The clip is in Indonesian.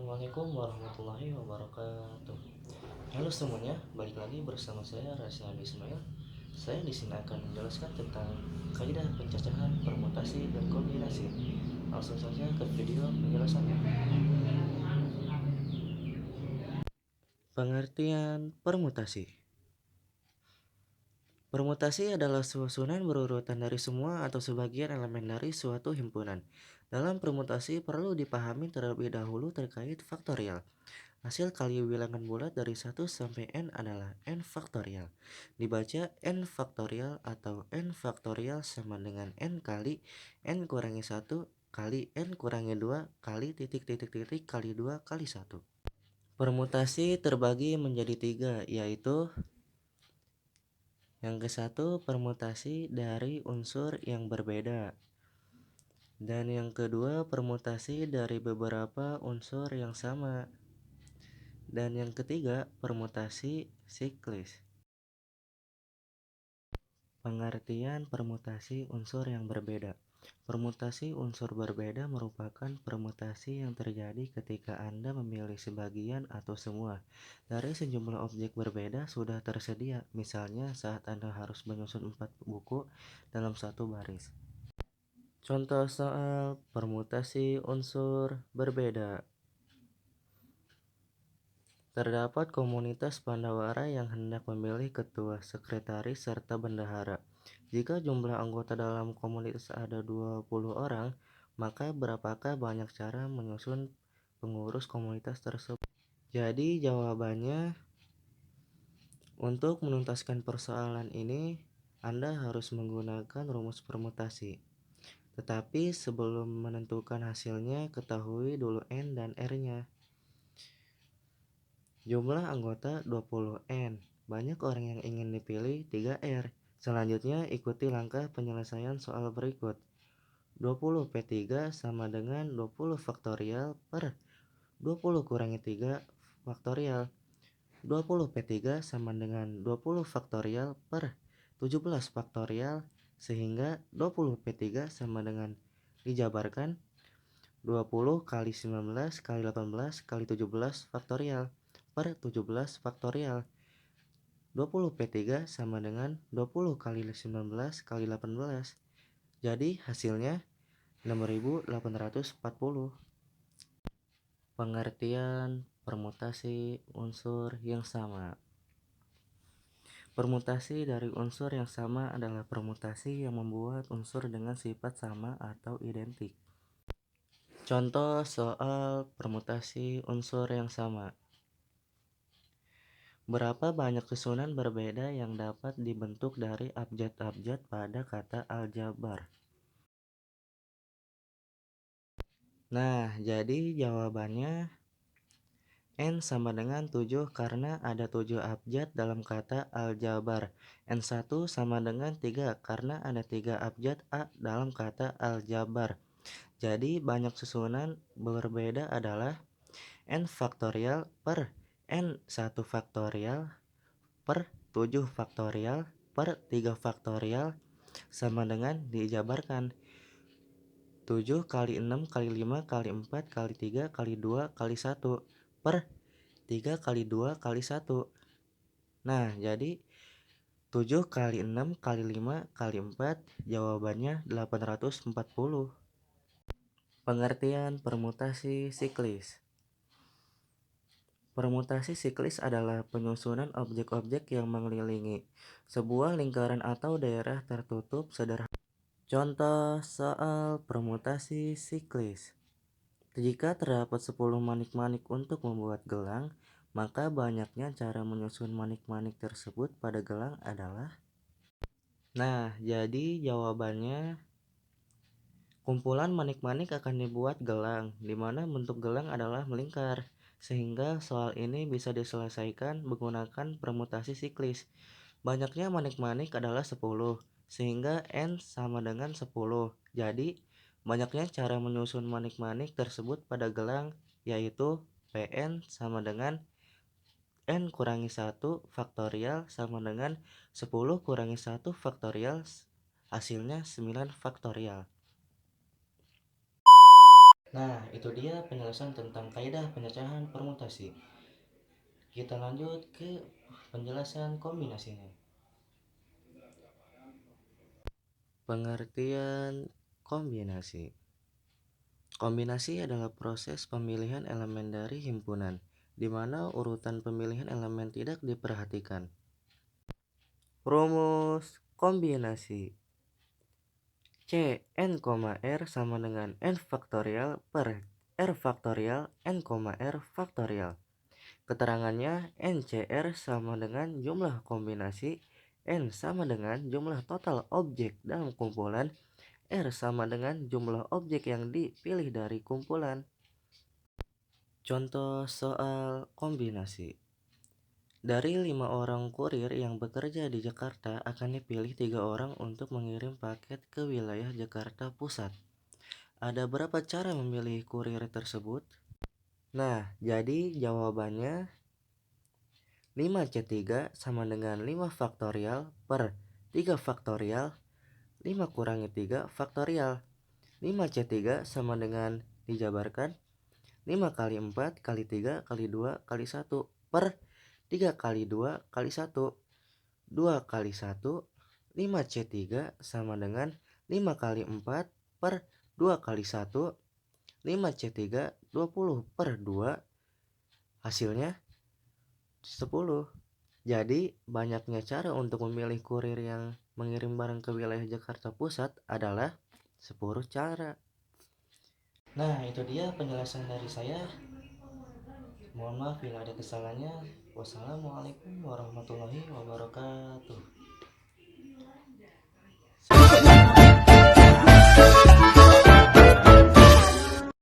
Assalamualaikum warahmatullahi wabarakatuh. Halo semuanya, balik lagi bersama saya Rasya Ismail. Saya di sini akan menjelaskan tentang kaidah pencacahan, permutasi, dan kombinasi. Langsung saja ke video penjelasannya. Pengertian permutasi. Permutasi adalah susunan berurutan dari semua atau sebagian elemen dari suatu himpunan. Dalam permutasi perlu dipahami terlebih dahulu terkait faktorial. Hasil kali bilangan bulat dari 1 sampai n adalah n faktorial. Dibaca n faktorial atau n faktorial sama dengan n kali n kurangi 1 kali n kurangi 2 kali titik titik titik kali 2 kali 1. Permutasi terbagi menjadi 3, yaitu yang ke-1 permutasi dari unsur yang berbeda. Dan yang kedua permutasi dari beberapa unsur yang sama. Dan yang ketiga, permutasi siklis. Pengertian permutasi unsur yang berbeda. Permutasi unsur berbeda merupakan permutasi yang terjadi ketika Anda memilih sebagian atau semua dari sejumlah objek berbeda sudah tersedia, misalnya saat Anda harus menyusun 4 buku dalam satu baris. Contoh soal permutasi unsur berbeda. Terdapat komunitas Pandawara yang hendak memilih ketua, sekretaris, serta bendahara. Jika jumlah anggota dalam komunitas ada 20 orang, maka berapakah banyak cara menyusun pengurus komunitas tersebut? Jadi jawabannya, untuk menuntaskan persoalan ini, Anda harus menggunakan rumus permutasi. Tetapi sebelum menentukan hasilnya, ketahui dulu N dan R-nya. Jumlah anggota 20N. Banyak orang yang ingin dipilih 3R. Selanjutnya ikuti langkah penyelesaian soal berikut. 20P3 sama dengan 20 faktorial per 20 kurangi 3 faktorial. 20P3 sama dengan 20 faktorial per 17 faktorial, sehingga 20P3 sama dengan dijabarkan 20 kali 19 kali 18 kali 17 faktorial per 17 faktorial. 20P3 sama dengan 20 kali 19 kali 18. Jadi hasilnya 6840. Pengertian permutasi unsur yang sama. Permutasi dari unsur yang sama adalah permutasi yang membuat unsur dengan sifat sama atau identik. Contoh soal permutasi unsur yang sama. Berapa banyak susunan berbeda yang dapat dibentuk dari abjad-abjad pada kata aljabar? Nah, jadi jawabannya N sama dengan 7 karena ada 7 abjad dalam kata aljabar. N1 sama dengan 3 karena ada 3 abjad A dalam kata aljabar. Jadi banyak susunan berbeda adalah N faktorial per N1 faktorial per 7 faktorial per 3 faktorial sama dengan dijabarkan 7 kali 6 kali 5 kali 4 kali 3 kali 2 kali 1 per 3 kali 2 kali 1. Nah, jadi 7 kali 6 kali 5 kali 4 jawabannya 840. Pengertian permutasi siklis. Permutasi siklis adalah penyusunan objek-objek yang mengelilingi sebuah lingkaran atau daerah tertutup sederhana. Contoh soal permutasi siklis. Jika terdapat 10 manik-manik untuk membuat gelang, maka banyaknya cara menyusun manik-manik tersebut pada gelang adalah. Nah, jadi jawabannya kumpulan manik-manik akan dibuat gelang, di mana bentuk gelang adalah melingkar. Sehingga soal ini bisa diselesaikan menggunakan permutasi siklis. Banyaknya manik-manik adalah 10, sehingga N sama dengan 10. Jadi, banyaknya cara menyusun manik-manik tersebut pada gelang, yaitu Pn sama dengan N kurangi 1 faktorial sama dengan 10 kurangi 1 faktorial, hasilnya 9 faktorial. Nah, itu dia penjelasan tentang kaidah pemecahan permutasi. Kita lanjut ke penjelasan kombinasinya. Pengertian kombinasi. Kombinasi adalah proses pemilihan elemen dari himpunan, di mana urutan pemilihan elemen tidak diperhatikan. Rumus kombinasi. C n, R sama dengan n faktorial per r faktorial n, R faktorial. Keterangannya NCR sama dengan jumlah kombinasi, N sama dengan jumlah total objek dalam kumpulan, R sama dengan jumlah objek yang dipilih dari kumpulan. Contoh soal kombinasi. Dari 5 orang kurir yang bekerja di Jakarta akan dipilih 3 orang untuk mengirim paket ke wilayah Jakarta Pusat. Ada berapa cara memilih kurir tersebut? Nah, jadi jawabannya 5C3 sama dengan 5 faktorial per 3 faktorial 5 kurangi 3 faktorial. 5C3 sama dengan dijabarkan 5 kali 4 kali 3 kali 2 kali 1 per 3 kali 2 kali 1. 2 kali 1 5C3 sama dengan 5 kali 4 per 2 kali 1 5C3 20 per 2 hasilnya 10. Jadi banyaknya cara untuk memilih kurir yang mengirim barang ke wilayah Jakarta Pusat adalah 10 cara. Nah, itu dia penjelasan dari saya. Mohon maaf bila ada kesalahannya. Wassalamualaikum warahmatullahi wabarakatuh.